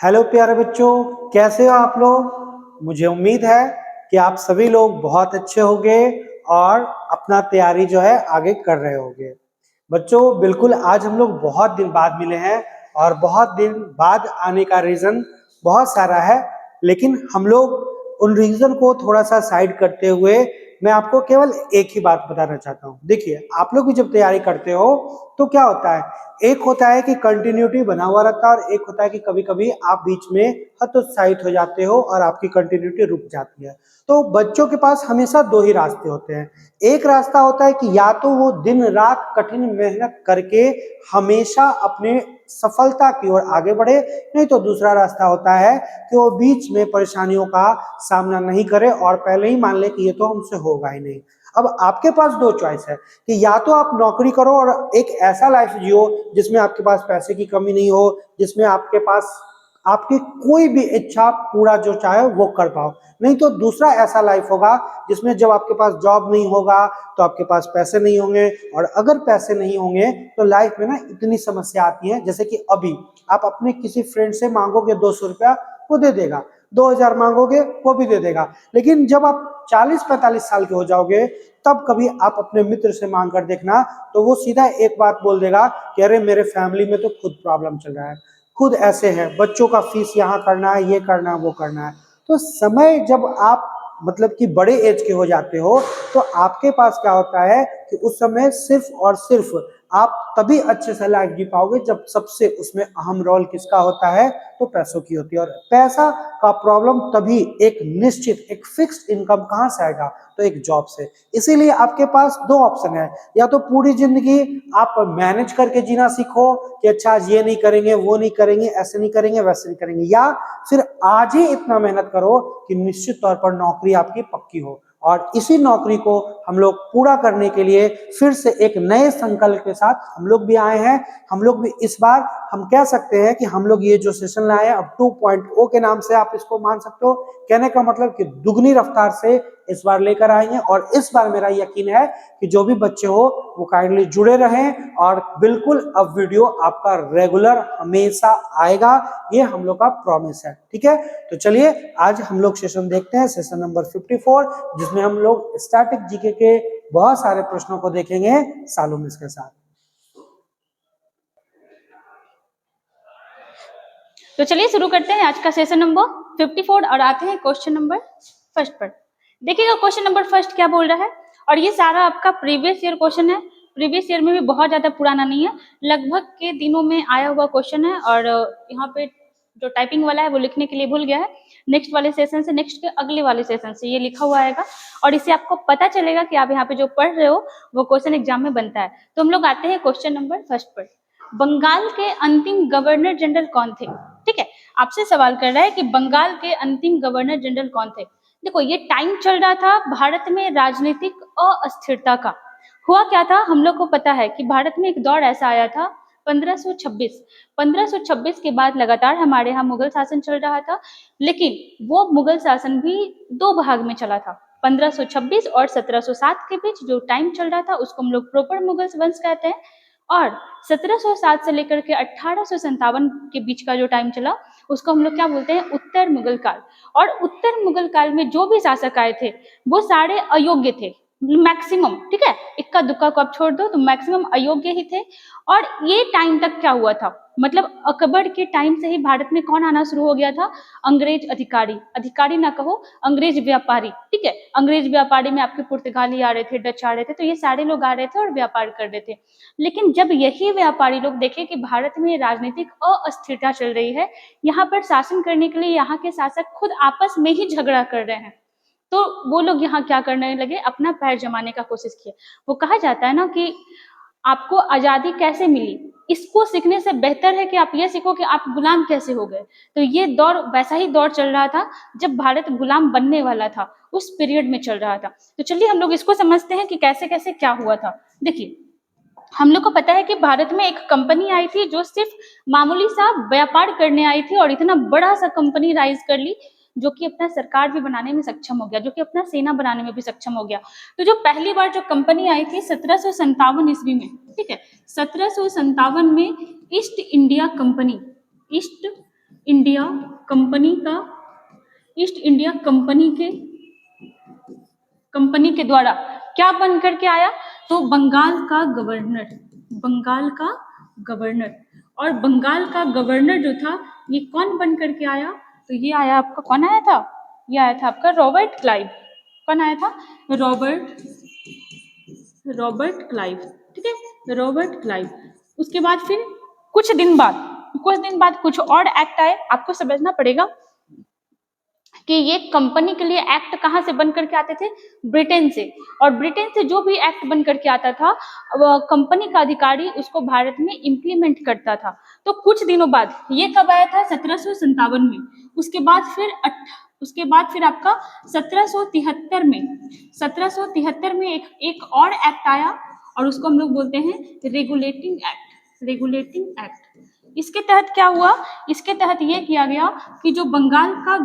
Hello प्यारे बच्चों, कैसे हो आप लोग। मुझे उम्मीद है कि आप सभी लोग बहुत अच्छे होंगे और अपना तैयारी जो है आगे कर रहे होंगे। बच्चों बिल्कुल आज हम लोग बहुत दिन बाद मिले हैं और बहुत दिन बाद आने का रीजन बहुत सारा है, लेकिन हम लोग उन रीजन को थोड़ा सा साइड करते हुए मैं आपको केवल एक ही बात बताना चाहता हूँ। देखिए, आप लोग भी जब तैयारी करते हो तो क्या होता है, एक होता है कि कंटिन्यूटी बना हुआ रहता है और एक होता है कि कभी कभी आप बीच में हतोत्साहित हो जाते हो और आपकी कंटिन्यूटी रुक जाती है। तो बच्चों के पास हमेशा दो ही रास्ते होते हैं। एक रास्ता होता है कि या तो वो दिन रात कठिन मेहनत करके हमेशा अपने सफलता की ओर आगे बढ़े, नहीं तो दूसरा रास्ता होता है कि वो बीच में परेशानियों का सामना नहीं करे और पहले ही मान ले कि ये तो हमसे होगा ही नहीं। अब आपके पास दो चॉइस है कि या तो आप नौकरी करो और एक ऐसा लाइफ जियो जिसमें आपके पास पैसे की कमी नहीं हो, जिसमें आपके पास आपकी कोई भी इच्छा पूरा जो चाहे वो कर पाओ, नहीं तो दूसरा ऐसा लाइफ होगा जिसमें जब आपके पास जॉब नहीं होगा तो आपके पास पैसे नहीं होंगे, और अगर पैसे नहीं होंगे तो लाइफ में ना इतनी समस्या आती है। जैसे कि अभी आप अपने किसी फ्रेंड से मांगोगे 200 रुपया, वो दे देगा, 2000 मांगोगे वो भी दे देगा, लेकिन जब आप 40-45 साल के हो जाओगे तब कभी आप अपने मित्र से मांग कर देखना तो वो सीधा एक बात बोल देगा कि अरे मेरे फैमिली में तो खुद प्रॉब्लम चल रहा है, खुद ऐसे है, बच्चों का फीस यहाँ करना है, ये करना है, वो करना है। तो समय जब आप मतलब कि बड़े एज के हो जाते हो तो आपके पास क्या होता है कि उस समय सिर्फ और सिर्फ आप तभी अच्छे से लाइफ जी पाओगे जब सबसे उसमें अहम रोल किसका होता है, तो पैसों की होती है। और पैसा का प्रॉब्लम तभी एक निश्चित एक फिक्स्ड इनकम कहां से आएगा, तो एक जॉब से। इसीलिए आपके पास दो ऑप्शन है, या तो पूरी जिंदगी आप मैनेज करके जीना सीखो कि अच्छा आज ये नहीं करेंगे, वो नहीं करेंगे, ऐसे नहीं करेंगे, वैसे नहीं करेंगे, या फिर आज ही इतना मेहनत करो कि निश्चित तौर पर नौकरी आपकी पक्की हो। और इसी नौकरी को हम लोग पूरा करने के लिए फिर से एक नए संकल्प के साथ हम लोग भी आए हैं। हम लोग भी इस बार हम कह सकते हैं कि हम लोग ये जो सेशन लाए हैं अब 2.0 के नाम से आप इसको मान सकते हो। कहने का मतलब कि दुगनी रफ्तार से इस बार लेकर आएंगे, और इस बार मेरा यकीन है कि जो भी बच्चे हो वो काइंडली जुड़े रहें और बिल्कुल अब वीडियो आपका रेगुलर हमेशा आएगा, ये हम लोग का प्रॉमिस है। ठीक है, तो चलिए आज हम लोग सेशन देखते हैं, सेशन नंबर 54, जिसमें हम लोग स्टैटिक जीके के बहुत सारे प्रश्नों को देखेंगे सालोमिस के साथ। तो चलिए शुरू करते हैं आज का सेशन नंबर 54 और आते हैं क्वेश्चन नंबर फर्स्ट पर। देखिएगा क्वेश्चन नंबर फर्स्ट क्या बोल रहा है, और ये सारा आपका प्रीवियस ईयर क्वेश्चन है। प्रीवियस ईयर में भी बहुत ज्यादा पुराना नहीं है, लगभग के दिनों में आया हुआ क्वेश्चन है। और यहाँ पे जो टाइपिंग वाला है वो लिखने के लिए भूल गया है, नेक्स्ट वाले सेशन से, नेक्स्ट के अगले वाले सेशन से ये लिखा हुआ आएगा और इससे आपको पता चलेगा कि आप यहाँ पे जो पढ़ रहे हो वो क्वेश्चन एग्जाम में बनता है। तो हम लोग आते हैं क्वेश्चन नंबर फर्स्ट पर। बंगाल के अंतिम गवर्नर जनरल कौन थे? ठीक है, आपसे सवाल कर रहा है कि बंगाल के अंतिम गवर्नर जनरल कौन थे। देखो ये टाइम चल रहा था भारत में राजनीतिक अस्थिरता का। हुआ क्या था, हम लोग को पता है कि भारत में एक दौर ऐसा आया था 1526 के बाद लगातार हमारे यहाँ मुगल शासन चल रहा था, लेकिन वो मुगल शासन भी दो भाग में चला था। 1526 और 1707 के बीच जो टाइम चल रहा था उसको हम लोग प्रोपर मुगल वंश कहते हैं, और 1707 से लेकर के 1857 के बीच का जो टाइम चला उसको हम लोग क्या बोलते हैं, उत्तर मुगल काल। और उत्तर मुगल काल में जो भी शासक आए थे वो सारे अयोग्य थे, मैक्सिमम। ठीक है, इक्का दुक्का को आप छोड़ दो तो मैक्सिमम अयोग्य ही थे। और ये टाइम तक क्या हुआ था, मतलब अकबर के टाइम से ही भारत में कौन आना शुरू हो गया था, अंग्रेज अधिकारी, अधिकारी ना कहो अंग्रेज व्यापारी। ठीक है, अंग्रेज व्यापारी में आपके पुर्तगाली आ रहे थे, डच आ रहे थे, तो ये सारे लोग आ रहे थे और व्यापार कर रहे थे। लेकिन जब यही व्यापारी लोग देखे कि भारत में राजनीतिक अस्थिरता चल रही है, यहाँ पर शासन करने के लिए यहाँ के शासक खुद आपस में ही झगड़ा कर रहे हैं, तो वो लोग यहाँ क्या करने लगे, अपना पैर जमाने का कोशिश किए। वो कहा जाता है ना कि आपको आजादी कैसे मिली, इसको सीखने से बेहतर है कि आप ये सीखो कि आप गुलाम कैसे हो गए। तो ये दौर वैसा ही दौर चल रहा था जब भारत गुलाम बनने वाला था, उस पीरियड में चल रहा था। तो चलिए हम लोग इसको समझते हैं कि कैसे कैसे क्या हुआ था। देखिए हम लोग को पता है कि भारत में एक कंपनी आई थी जो सिर्फ मामूली सा व्यापार करने आई थी और इतना बड़ा सा कंपनी राइज कर ली जो कि अपना सरकार भी बनाने में सक्षम हो गया, जो कि अपना सेना बनाने में भी सक्षम हो गया। तो जो पहली बार जो कंपनी आई थी 1757 ईस्वी में, ठीक है, 1757 में east India company, east India company का, ईस्ट इंडिया कंपनी के द्वारा क्या बन करके आया, तो बंगाल का गवर्नर, बंगाल का गवर्नर। और बंगाल का गवर्नर जो था ये कौन बन करके आया, तो ये आया आपका, कौन आया था, ये आया था आपका रॉबर्ट क्लाइव। कौन आया था, रॉबर्ट क्लाइव, ठीक है, रॉबर्ट क्लाइव। उसके बाद फिर कुछ दिन बाद कुछ और एक्ट आए। आपको समझना पड़ेगा कि ये कंपनी के लिए एक्ट कहाँ से बन करके आते थे, ब्रिटेन से। और ब्रिटेन से जो भी एक्ट बन करके आता था कंपनी का अधिकारी उसको भारत में इम्प्लीमेंट करता था। तो कुछ दिनों बाद, ये कब आया था, 1757 में। उसके बाद फिर आपका 1773 में एक और एक्ट आया और उसको हम लोग बोलते हैं रेगुलेटिंग एक्ट। इसके तहत क्या हुआ, इसके तहत ये किया गया कि जो बंगाल का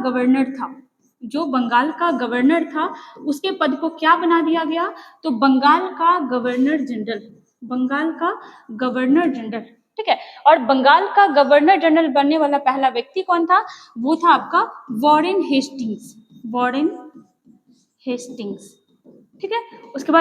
गवर्नर था उसके पद को क्या बना दिया गया, तो बंगाल का गवर्नर जनरल, ठीक है। और बंगाल का गवर्नर जनरल बनने वाला पहला व्यक्ति कौन था, वो था आपका वॉरेन हेस्टिंग्स, ठीक है। उसके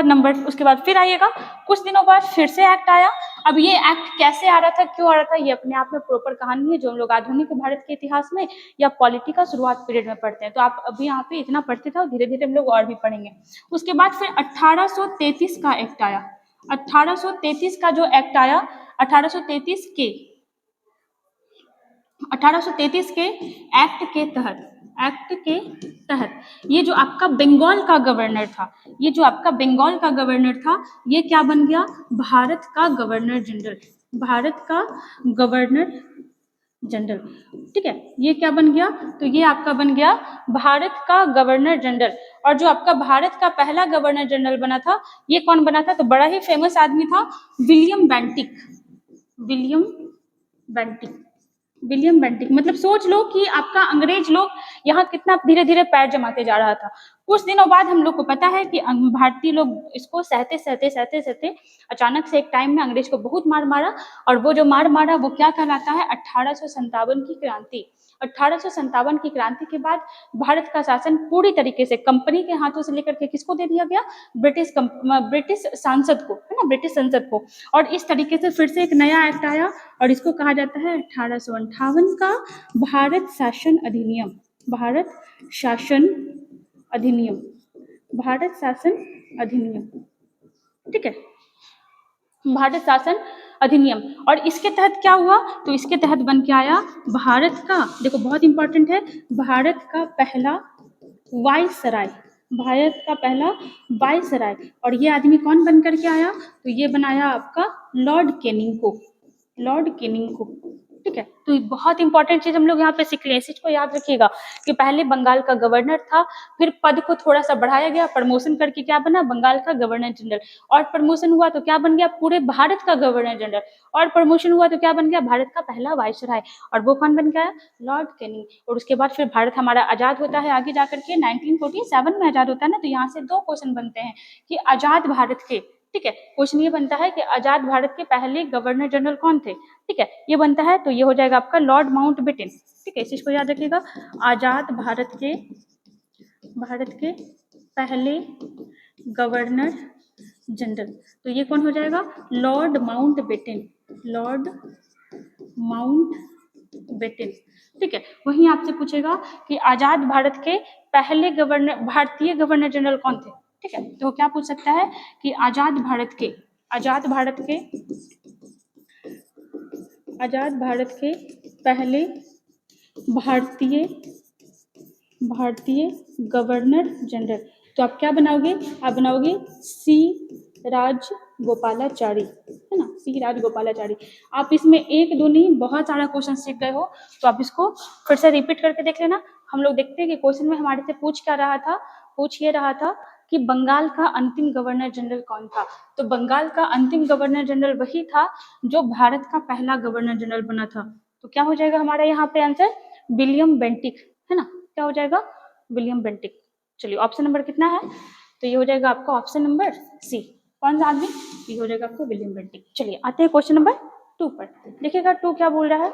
बाद फिर आइएगा, कुछ दिनों बाद फिर से एक्ट आया। अब ये एक्ट कैसे आ रहा था, क्यों आ रहा था, ये अपने आप में प्रॉपर कहानी है जो हम लोग आधुनिक भारत के इतिहास में या पॉलिटी का शुरुआत पीरियड में पढ़ते हैं। तो आप अभी यहाँ पे इतना पढ़ते थे और धीरे धीरे हम लोग और भी पढ़ेंगे। उसके बाद फिर 1833 का एक्ट आया। 1833 का जो एक्ट आया, 1833 के एक्ट के तहत ये जो आपका बंगाल का गवर्नर था, ये क्या बन गया, भारत का गवर्नर जनरल, ठीक है। ये क्या बन गया, तो ये आपका बन गया भारत का गवर्नर जनरल। और जो आपका भारत का पहला गवर्नर जनरल बना था, ये कौन बना था, तो बड़ा ही फेमस आदमी था, विलियम बेंटिक। मतलब सोच लो कि आपका अंग्रेज लोग यहाँ कितना धीरे धीरे पैर जमाते जा रहा था। कुछ दिनों बाद हम लोग को पता है कि भारतीय लोग इसको सहते अचानक से एक टाइम में अंग्रेज को बहुत मार मारा। और वो जो मार मारा वो क्या कहलाता है, 1857 की क्रांति। 1857 की क्रांति के बाद भारत का शासन पूरी तरीके से कंपनी के हाथों से लेकर के किसको दे दिया गया, ब्रिटिश संसद को। और इस तरीके से फिर से एक नया एक्ट आया और इसको कहा जाता है 1858 का भारत शासन अधिनियम, ठीक है, भारत शासन अधिनियम। और इसके तहत क्या हुआ, तो इसके तहत बन के आया भारत का, देखो बहुत इंपॉर्टेंट है, भारत का पहला वायसराय। और ये आदमी कौन बन करके आया, तो ये बनाया आपका लॉर्ड केनिंग को, ठीक है। तो ये बहुत इंपॉर्टेंट चीज हम लोग यहाँ पे सीख रहे हैं। इस चीज को याद रखिएगा कि पहले बंगाल का गवर्नर था, फिर पद को थोड़ा सा बढ़ाया गया, प्रमोशन करके क्या बना, बंगाल का गवर्नर जनरल। और प्रमोशन हुआ तो क्या बन गया, पूरे भारत का गवर्नर जनरल। और प्रमोशन हुआ तो क्या बन गया, भारत का पहला वायसराय। और वो कौन बन गया, लॉर्ड केनिंग। और उसके बाद फिर भारत हमारा आजाद होता है, आगे जाकर के 1947 में आजाद होता है ना। तो यहाँ से दो क्वेश्चन बनते हैं कि आजाद भारत के, ठीक है, क्वेश्चन ये बनता है कि आजाद भारत के पहले गवर्नर जनरल कौन थे, ठीक है, ये बनता है। तो ये हो जाएगा आपका लॉर्ड माउंटबेटन, ठीक है, इस चीज को याद रखिएगा। आजाद भारत के पहले गवर्नर जनरल, तो ये कौन हो जाएगा, लॉर्ड माउंटबेटन, ठीक है। वहीं आपसे पूछेगा कि आजाद भारत के पहले भारतीय गवर्नर जनरल कौन थे, ठीक है। तो क्या पूछ सकता है कि आजाद भारत के पहले भारतीय गवर्नर जनरल। तो आप क्या बनाओगे, आप बनाओगे सी राजगोपालाचारी, है ना, सी राजगोपालाचारी। आप इसमें एक दो नहीं बहुत सारा क्वेश्चन सीख गए हो, तो आप इसको फिर से रिपीट करके देख लेना। हम लोग देखते हैं कि क्वेश्चन में हमारे से पूछ ये रहा था कि बंगाल का अंतिम गवर्नर जनरल कौन था। तो बंगाल का अंतिम गवर्नर जनरल वही था जो भारत का पहला गवर्नर जनरल बना था। तो क्या हो जाएगा हमारा यहाँ पे आंसर, विलियम बेंटिक, है ना, क्या हो जाएगा, विलियम बेंटिक। चलिए ऑप्शन नंबर कितना है, तो ये हो जाएगा आपका ऑप्शन नंबर सी। कौन सा आदमी, ये हो जाएगा आपको विलियम बेंटिक। चलिए आते हैं क्वेश्चन नंबर 2 पर। देखिएगा 2 क्या बोल रहा है,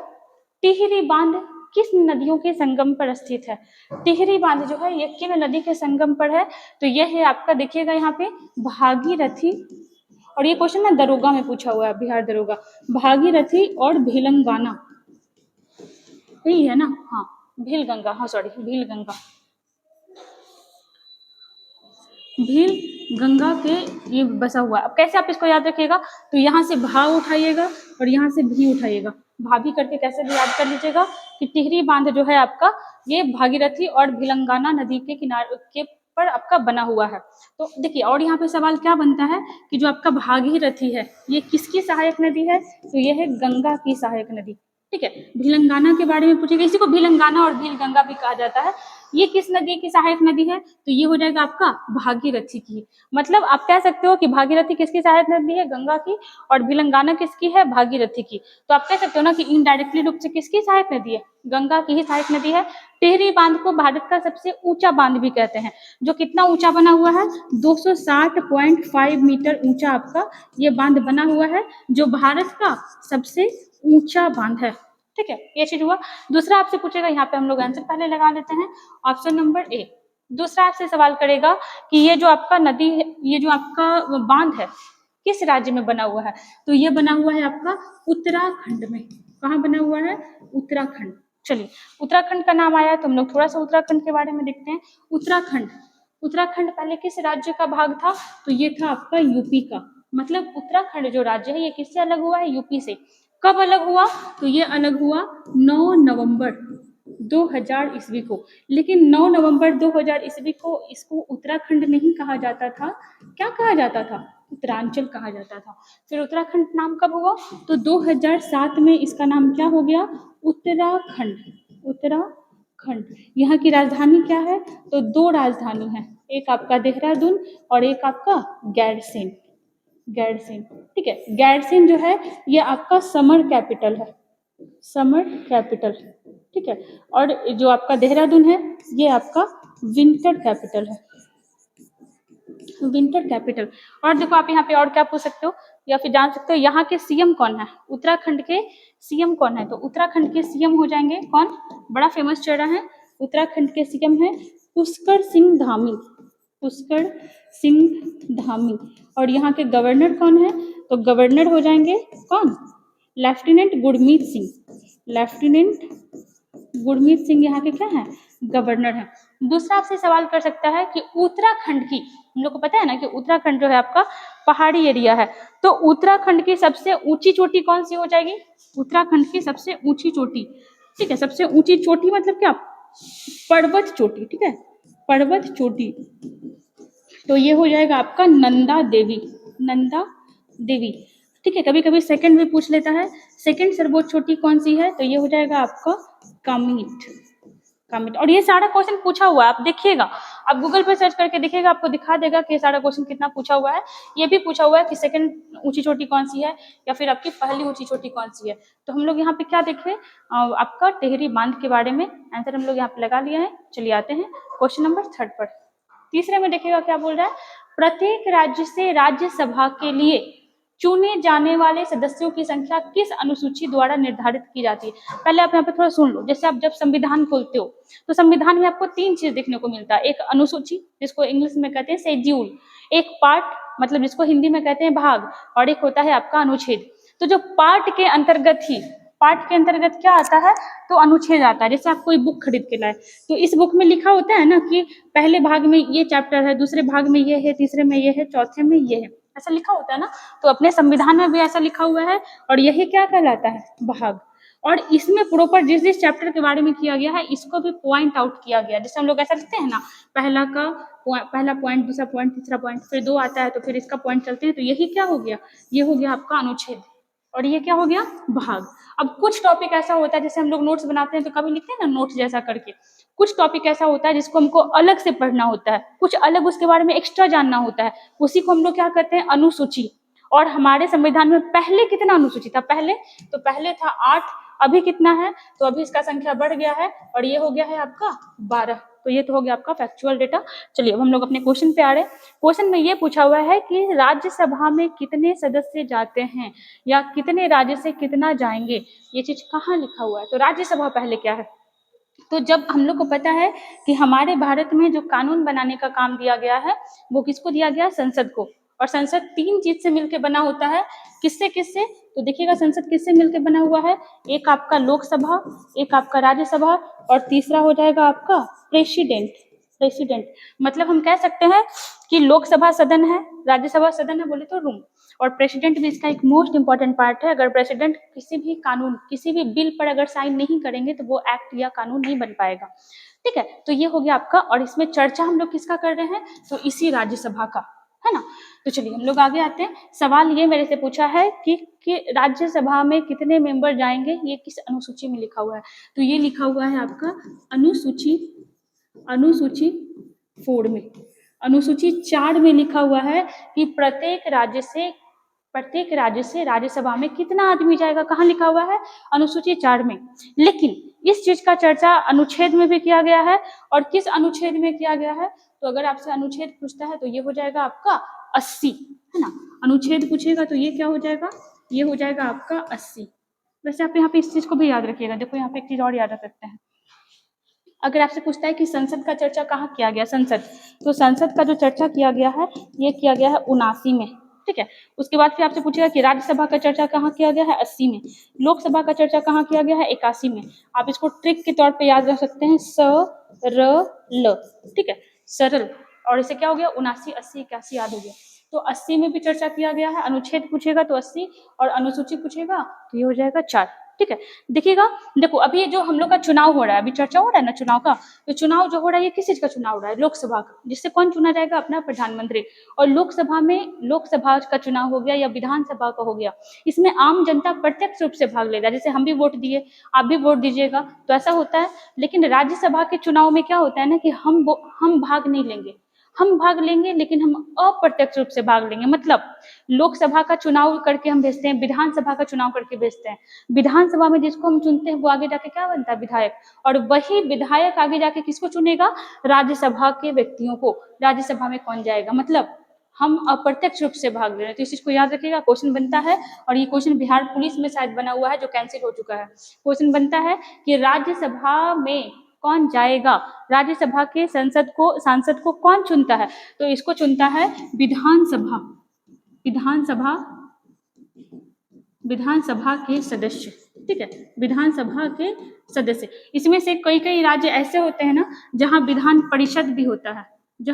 टिहरी बांध किस नदियों के संगम पर स्थित है? टिहरी बांध जो है ये किन नदी के संगम पर है? तो ये है आपका, देखिएगा यहाँ पे भागीरथी, और ये क्वेश्चन ना दरोगा में पूछा हुआ है, बिहार दरोगा, भागीरथी और भिलंगाना, यही है ना? हाँ, भीलगंगा, हाँ सॉरी, भीलगंगा, भील गंगा के ये बसा हुआ है। अब कैसे आप इसको याद रखिएगा? तो यहाँ से भा उठाइएगा और यहाँ से भी उठाइएगा, भाभी करके कैसे भी याद कर लीजिएगा कि टिहरी बांध जो है आपका ये भागीरथी और भिलंगाना नदी के किनारे के पर आपका बना हुआ है। तो देखिए, और यहाँ पे सवाल क्या बनता है कि जो आपका भागीरथी है ये किसकी सहायक नदी है? तो ये है गंगा की सहायक नदी, ठीक है। भिलंगाना के बारे में पूछेगा, इसी को भिलंगाना और भीलगंगा भी कहा जाता है। ये किस नदी की सहायक नदी है? तो ये हो जाएगा आपका भागीरथी की। मतलब आप कह सकते हो कि भागीरथी किसकी सहायक नदी है? गंगा की, और भिलंगाना किसकी है? भागीरथी की। तो आप कह सकते हो ना कि इनडायरेक्टली रूप से किसकी सहायक नदी है? गंगा की ही सहायक नदी है। टिहरी बांध को भारत का सबसे ऊंचा बांध भी कहते हैं, जो कितना ऊंचा बना हुआ है? 260.5 मीटर ऊंचा आपका ये बांध बना हुआ है, जो भारत का सबसे ऊंचा बांध है, ठीक है। ये चीज हुआ। दूसरा आपसे पूछेगा, यहाँ पे हम लोग आंसर पहले लगा लेते हैं, ऑप्शन नंबर ए। दूसरा आपसे सवाल करेगा कि ये जो आपका नदी है, ये जो आपका बांध है किस राज्य में बना हुआ है? तो ये बना हुआ है आपका उत्तराखंड में। कहाँ बना हुआ है? उत्तराखंड। चलिए, उत्तराखंड का नाम आया तो हम लोग थोड़ा सा उत्तराखंड के बारे में देखते हैं। उत्तराखंड, उत्तराखंड पहले किस राज्य का भाग था? तो ये था आपका यूपी का। मतलब उत्तराखंड जो राज्य है ये किससे अलग हुआ है? यूपी से। कब अलग हुआ? तो ये अलग हुआ 9 नवंबर 2000 ईस्वी को। लेकिन 9 नवंबर 2000 ईस्वी को इसको उत्तराखंड नहीं कहा जाता था, क्या कहा जाता था? उत्तरांचल कहा जाता था। फिर उत्तराखंड नाम कब हुआ? तो 2007 में इसका नाम क्या हो गया? उत्तराखंड। उत्तराखंड। यहाँ की राजधानी क्या है? तो 2 राजधानी है, एक आपका देहरादून और एक आपका गैरसैंण। गैरसैंण, ठीक है। गैरसैंण जो है ये आपका समर कैपिटल है, समर कैपिटल, ठीक है। और जो आपका देहरादून है ये आपका विंटर कैपिटल है, विंटर कैपिटल। और देखो आप यहाँ पे और क्या पूछ सकते हो या फिर जान सकते हो यहाँ के सीएम कौन है? उत्तराखंड के सीएम कौन है? तो उत्तराखंड के सीएम हो जाएंगे कौन? बड़ा फेमस चेहरा है, उत्तराखंड के सीएम है पुष्कर सिंह धामी, पुष्कर सिंह धामी। और यहाँ के गवर्नर कौन है? तो गवर्नर हो जाएंगे कौन? लेफ्टिनेंट गुरमीत सिंह, लेफ्टिनेंट गुरमीत सिंह यहाँ के क्या है? गवर्नर है। दूसरा आपसे सवाल कर सकता है कि उत्तराखंड की, हम लोग को पता है ना कि उत्तराखंड जो है आपका पहाड़ी एरिया है, तो उत्तराखंड की सबसे ऊंची चोटी कौन सी हो जाएगी? उत्तराखंड की सबसे ऊंची चोटी, ठीक है। सबसे ऊंची चोटी मतलब क्या? पर्वत चोटी, ठीक है, पर्वत चोटी। तो ये हो जाएगा आपका नंदा देवी, नंदा देवी, ठीक है। कभी कभी सेकंड भी पूछ लेता है, सेकंड सर्वोच्च चोटी कौन सी है? तो ये हो जाएगा आपका कामेट, कामेट। और ये सारा क्वेश्चन पूछा हुआ है, आप देखिएगा, आप गूगल पे सर्च करके देखिएगा, आपको दिखा देगा कि सारा क्वेश्चन कितना पूछा हुआ है। ये भी पूछा हुआ है कि सेकंड ऊंची चोटी कौन सी है या फिर आपकी पहली ऊंची चोटी कौन सी है। तो हम लोग यहाँ पे क्या देखें, आपका टिहरी बांध के बारे में आंसर हम लोग यहाँ पे लगा लिया है। चलिए आते हैं क्वेश्चन नंबर 3 पर। तीसरे में देखिएगा क्या बोल रहा है, प्रत्येक राज्य से राज्यसभा के लिए चुने जाने वाले सदस्यों की संख्या किस अनुसूची द्वारा निर्धारित की जाती है? पहले आप यहाँ पे थोड़ा सुन लो। जैसे आप जब संविधान खोलते हो तो संविधान में आपको 3 चीज देखने को मिलता है, एक अनुसूची जिसको इंग्लिश में कहते हैं शेड्यूल, एक पार्ट मतलब जिसको हिंदी में कहते हैं भाग, और एक होता है आपका अनुच्छेद। तो जो पार्ट के अंतर्गत ही, पार्ट के अंतर्गत क्या आता है? तो अनुच्छेद आता है। जैसे आप कोई बुक खरीद के लाए तो इस बुक में लिखा होता है ना कि पहले भाग में ये चैप्टर है, दूसरे भाग में ये है, तीसरे में ये है, चौथे में ये है, ऐसा लिखा होता है ना। तो अपने संविधान में भी ऐसा लिखा हुआ है, और यही क्या कहलाता है? भाग। और इसमें प्रॉपर जिस जिस चैप्टर के बारे में किया गया है इसको भी पॉइंट आउट किया गया। जैसे हम लोग ऐसा लिखते हैं ना, पहला पॉइंट, दूसरा पॉइंट, तीसरा पॉइंट, फिर 2 आता है तो फिर इसका पॉइंट चलते हैं। तो यही क्या हो गया? ये हो गया आपका अनुच्छेद, और ये क्या हो गया? भाग। अब कुछ टॉपिक ऐसा होता है, जैसे हम लोग नोट्स बनाते हैं तो कभी लिखते हैं ना नोट्स जैसा करके, कुछ टॉपिक ऐसा होता है जिसको हमको अलग से पढ़ना होता है, कुछ अलग उसके बारे में एक्स्ट्रा जानना होता है, उसी को हम लोग क्या कहते हैं? अनुसूची। और हमारे संविधान में पहले कितना अनुसूची था? पहले था 8, अभी कितना है? तो अभी इसका संख्या बढ़ गया है और ये हो गया है आपका 12। तो ये तो हो गया आपका फैक्चुअल डेटा। चलिए अब हम लोग अपने क्वेश्चन पे आ रहे हैं। क्वेश्चन में ये पूछा हुआ है कि राज्यसभा में कितने सदस्य जाते हैं या कितने राज्य से कितना जाएंगे, ये चीज कहाँ लिखा हुआ है? तो राज्यसभा पहले क्या है? तो जब हम लोग को पता है कि हमारे भारत में जो कानून बनाने का काम दिया गया है वो किसको दिया गया है, संसद को। और संसद 3 चीज से मिलकर बना होता है, किससे किससे, तो देखिएगा संसद किससे मिलकर बना हुआ है, एक आपका लोकसभा, एक आपका राज्यसभा, और तीसरा हो जाएगा आपका प्रेसिडेंट। मतलब हम कह सकते हैं कि लोकसभा सदन है, राज्यसभा सदन है बोले तो रूम, और प्रेसिडेंट भी इसका एक मोस्ट इंपॉर्टेंट पार्ट है। अगर प्रेसिडेंट किसी भी कानून, किसी भी बिल पर अगर साइन नहीं करेंगे तो वो एक्ट या कानून नहीं बन पाएगा। ठीक है, तो ये हो गया आपका। और इसमें चर्चा हम लोग किसका कर रहे हैं, तो इसी राज्यसभा का, है ना। तो चलिए हम लोग आगे आते हैं। सवाल ये मेरे से पूछा है कि राज्यसभा में कितने मेंबर जाएंगे, ये किस अनुसूची में लिखा हुआ है, तो ये लिखा हुआ है आपका अनुसूची 4 में। अनुसूची 4 में लिखा हुआ है कि प्रत्येक राज्य से राज्यसभा में कितना आदमी जाएगा, कहाँ लिखा हुआ है, अनुसूची 4 में। लेकिन इस चीज का चर्चा अनुच्छेद में भी किया गया है, और किस अनुच्छेद में किया गया है, तो अगर आपसे अनुच्छेद पूछता है तो ये हो जाएगा आपका 80, है ना। अनुच्छेद पूछेगा तो ये क्या हो जाएगा, ये हो जाएगा आपका 80। वैसे आप यहाँ पे इस चीज को भी याद रखिएगा। देखो यहाँ पे एक चीज और याद रख सकते हैं, अगर आपसे पूछता है कि संसद का चर्चा कहाँ किया गया, संसद, तो संसद का जो चर्चा किया गया है ये किया गया है 79 में। ठीक है, उसके बाद फिर आपसे पूछेगा कि राज्यसभा का चर्चा कहाँ किया गया है, 80 में। लोकसभा का चर्चा कहाँ किया गया है, 81 में। आप इसको ट्रिक के तौर पे याद रख सकते हैं, सरल। ठीक है, सरल। और इसे क्या हो गया, 79, 80, 81 याद हो गया। तो 80 में भी चर्चा किया गया है। अनुच्छेद पूछेगा तो 80, और अनुसूची पूछेगा तो ये हो जाएगा 4। ठीक है, देखिएगा, देखो अभी ये जो हम लोग का चुनाव हो रहा है, अभी चर्चा हो रहा है ना चुनाव का, तो चुनाव जो हो रहा है ये किस चीज का चुनाव हो रहा है, लोकसभा का, जिससे कौन चुना जाएगा, अपना प्रधानमंत्री। और लोकसभा में, लोकसभा का चुनाव हो गया या विधानसभा का हो गया, इसमें आम जनता प्रत्यक्ष रूप से भाग लेगा। जैसे हम भी वोट दिए, आप भी वोट दीजिएगा, तो ऐसा होता है। लेकिन राज्यसभा के चुनाव में क्या होता है ना कि हम भाग नहीं लेंगे, हम भाग लेंगे लेकिन हम अप्रत्यक्ष रूप से भाग लेंगे। मतलब लोकसभा का चुनाव करके हम भेजते हैं, विधानसभा का चुनाव करके भेजते हैं। विधानसभा में जिसको हम चुनते हैं वो आगे जाके क्या बनता है, विधायक। और वही विधायक आगे जाके किसको चुनेगा, राज्यसभा के व्यक्तियों को। राज्यसभा में कौन जाएगा, मतलब हम अप्रत्यक्ष रूप से भाग ले रहे हैं। तो इस चीज को याद रखिएगा, क्वेश्चन बनता है। और ये क्वेश्चन बिहार पुलिस में शायद बना हुआ है, जो कैंसिल हो चुका है। क्वेश्चन बनता है कि राज्यसभा में कौन जाएगा, राज्यसभा के सांसद को कौन चुनता है, तो इसको चुनता है विधानसभा के सदस्य। ठीक है, विधानसभा के सदस्य। इसमें से कई कई राज्य ऐसे होते हैं ना जहां विधान परिषद भी होता है, तो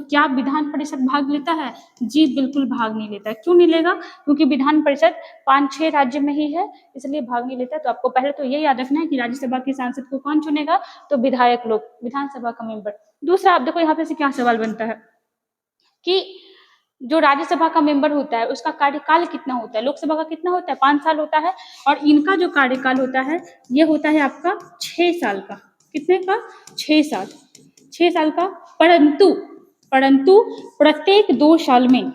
क्या विधान परिषद भाग लेता है, जी बिल्कुल भाग नहीं लेता है। क्यों नहीं लेगा, क्योंकि विधान परिषद 5-6 राज्य में ही है, इसलिए भाग नहीं लेता। तो आपको पहले तो ये याद रखना है कि राज्यसभा के सांसद को कौन चुनेगा, तो विधायक लोग, विधानसभा का मेंबर। दूसरा, आप देखो यहाँ पे से क्या सवाल बनता है कि जो राज्यसभा का मेंबर होता है उसका कार्यकाल कितना होता है, लोकसभा का कितना होता है, 5 साल होता है, और इनका जो कार्यकाल होता है ये होता है आपका 6 साल का। कितने का, 6 साल का। परंतु प्रत्येक 2 साल में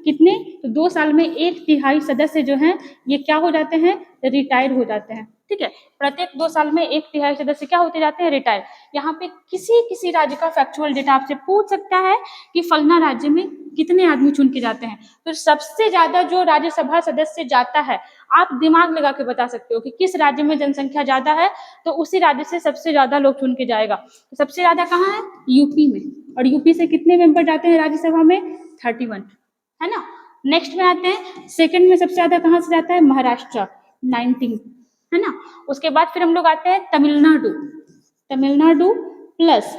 कितने, तो 2 साल में 1/3 सदस्य जो हैं ये क्या हो जाते हैं, रिटायर हो जाते हैं। ठीक है, प्रत्येक 2 साल में 1/3 सदस्य क्या होते जाते हैं, रिटायर। यहाँ पे किसी राज्य का फैक्चुअल डेटा आपसे पूछ सकता है कि फलना राज्य में कितने आदमी चुन के जाते हैं, तो सबसे ज्यादा जो राज्यसभा सदस्य जाता है, आप दिमाग लगा के बता सकते हो कि किस राज्य में जनसंख्या ज्यादा है, तो उसी राज्य से सबसे ज्यादा लोग चुन के जाएगा। तो सबसे ज्यादा कहाँ है, यूपी में। और यूपी से कितने मेंबर जाते हैं राज्यसभा में, 31, है ना। नेक्स्ट में आते हैं, सेकंड में सबसे ज्यादा कहाँ से जाता है, महाराष्ट्र, 19, है ना। उसके बाद फिर हम लोग आते हैं तमिलनाडु प्लस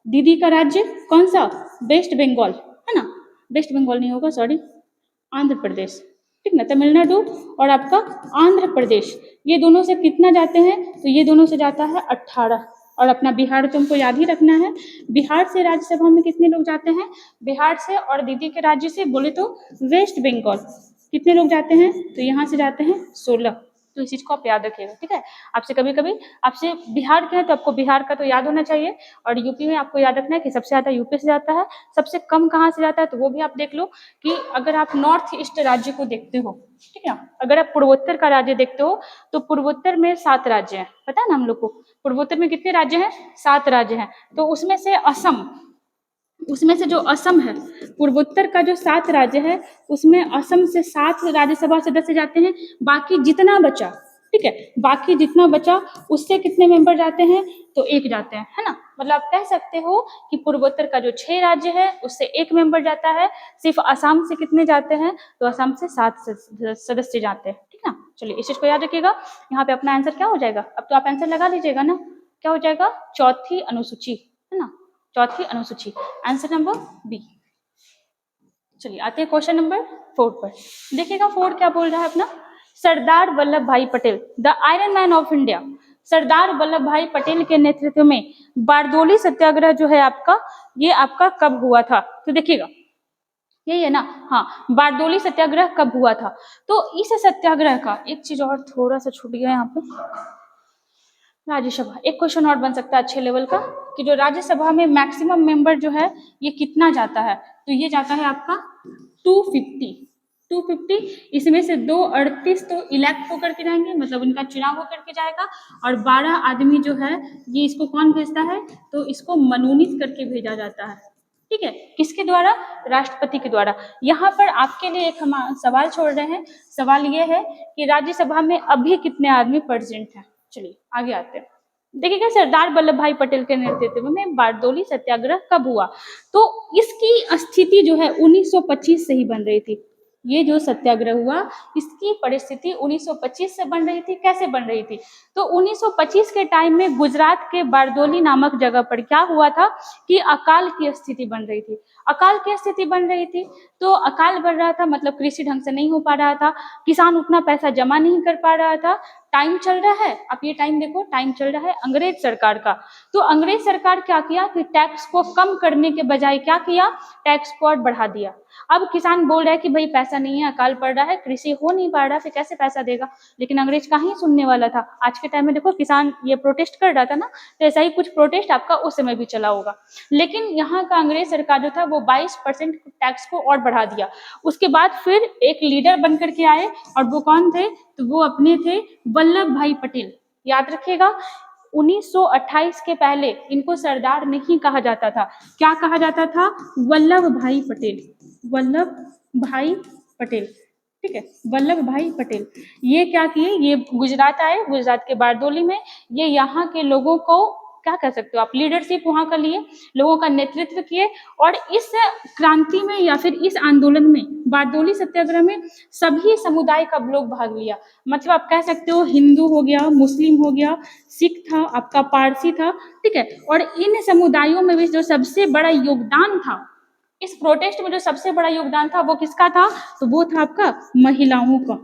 दीदी का राज्य कौन सा, वेस्ट बंगाल, है ना। वेस्ट बंगाल नहीं होगा, सॉरी, आंध्र प्रदेश। ठीक ना, तमिलनाडु और आपका आंध्र प्रदेश, ये दोनों से कितना जाते हैं, तो ये दोनों से जाता है 18। और अपना बिहार तुमको याद ही रखना है। बिहार से राज्यसभा में कितने लोग जाते हैं, बिहार से और दीदी के राज्य से बोले तो वेस्ट बंगाल, कितने लोग जाते हैं, तो यहाँ से जाते हैं 16। तो इस चीज को आप याद रखिएगा। ठीक है, आपसे कभी कभी आपसे बिहार के हैं तो आपको बिहार का तो याद होना चाहिए, और यूपी में आपको याद रखना है कि सबसे ज्यादा यूपी से जाता है, सबसे कम कहाँ से जाता है, तो वो भी आप देख लो कि अगर आप नॉर्थ ईस्ट राज्य को देखते हो, ठीक है, अगर आप पूर्वोत्तर का राज्य देखते हो, तो पूर्वोत्तर में 7 राज्य हैं, पता है ना हम लोग को। पूर्वोत्तर में कितने राज्य हैं, 7 राज्य हैं। तो उसमें से जो असम है, पूर्वोत्तर का जो 7 राज्य है उसमें असम से 7 राज्यसभा सदस्य जाते हैं। बाकी जितना बचा, ठीक ठीक है। बाकी जितना बचा उससे कितने मेंबर जाते हैं, तो 1 जाते हैं, है ना। मतलब आप कह सकते हो कि पूर्वोत्तर का जो 6 राज्य है उससे 1 मेंबर जाता है। सिर्फ असम से कितने जाते हैं, तो असम से 7 सदस्य जाते हैं, ठीक ना। चलिए इस चीज को याद रखिएगा। यहाँ पे अपना आंसर क्या हो जाएगा, अब तो आप आंसर लगा लीजिएगा ना, क्या हो जाएगा, चौथी अनुसूची, है ना, चौथी अनुसूची, आंसर नंबर बी। चलिए आते हैं क्वेश्चन नंबर 4 पर। देखिएगा 4 क्या बोल रहा है अपना, Sardar Vallabhbhai Patel the iron man of India. Sardar Vallabhbhai Patel के नेतृत्व में बारदोली सत्याग्रह जो है आपका, ये आपका कब हुआ था, तो देखिएगा यही है ना, हाँ, बारदोली सत्याग्रह कब हुआ था। तो इस सत्याग्रह का एक चीज और थोड़ा सा छूट गया यहाँ पे, राज्यसभा, एक क्वेश्चन और बन सकता है अच्छे लेवल का, कि जो राज्यसभा में मैक्सिमम मेंबर जो है ये कितना जाता है, तो ये जाता है आपका 250। इसमें से 238 तो इलेक्ट होकर के जाएंगे, मतलब उनका चुनाव होकर के जाएगा, और 12 आदमी जो है ये इसको कौन भेजता है, तो इसको मनोनीत करके भेजा जाता है, ठीक है, किसके द्वारा, राष्ट्रपति के द्वारा। यहाँ पर आपके लिए एक हम सवाल छोड़ रहे हैं, सवाल ये है कि राज्यसभा में अभी कितने आदमी प्रेजेंट हैं। चलिए आगे आते हैं। देखिएगा सरदार वल्लभ भाई पटेल के नेतृत्व में बारदोली सत्याग्रह कब हुआ, तो इसकी स्थिति जो है 1925 से ही बन रही थी। ये जो सत्याग्रह हुआ इसकी परिस्थिति 1925 से बन रही थी। कैसे बन रही थी, तो 1925 के टाइम में गुजरात के बारदोली नामक जगह पर क्या हुआ था कि अकाल की स्थिति बन रही थी। अकाल की स्थिति बन रही थी, तो अकाल बढ़ रहा था, मतलब कृषि ढंग से नहीं हो पा रहा था, किसान उतना पैसा जमा नहीं कर पा रहा था, टाइम चल रहा है, आप ये टाइम देखो, टाइम चल रहा है अंग्रेज सरकार का। तो अंग्रेज सरकार क्या किया कि टैक्स को कम करने के बजाय क्या किया, टैक्स को और बढ़ा दिया। अब किसान बोल रहा है कि भाई पैसा नहीं है, अकाल पड़ रहा है, कृषि हो नहीं पा रहा, फिर कैसे पैसा देगा, लेकिन अंग्रेज कहाँ सुनने वाला था। आज के टाइम में देखो किसान ये प्रोटेस्ट कर रहा था ना, तो ऐसा ही कुछ प्रोटेस्ट आपका उस समय भी चला होगा। लेकिन यहाँ का अंग्रेज सरकार जो था वो 22% टैक्स को और बढ़ा दिया। उसके बाद फिर एक लीडर बन करके आए, और वो कौन थे, तो वो अपने थे वल्लभ भाई पटेल। याद रखिएगा 1928 के पहले इनको सरदार नहीं कहा जाता था, क्या कहा जाता था, वल्लभ भाई पटेल, वल्लभ भाई पटेल, ठीक है, वल्लभ भाई पटेल। ये क्या किए, ये गुजरात आए, गुजरात के बारदोली में ये यहाँ के लोगों को क्या कह सकते हो आप, लीडरशिप वहाँ का लिए, लोगों का नेतृत्व किए, और इस क्रांति में या फिर इस आंदोलन में, बारदोली सत्याग्रह में सभी समुदाय का लोग भाग लिया। मतलब आप कह सकते हो हिंदू हो गया, मुस्लिम हो गया, सिख था, आपका पारसी था, ठीक है, और इन समुदायों में भी जो सबसे बड़ा योगदान था, इस प्रोटेस्ट में जो सबसे बड़ा योगदान था वो किसका था, तो वो था आपका महिलाओं का,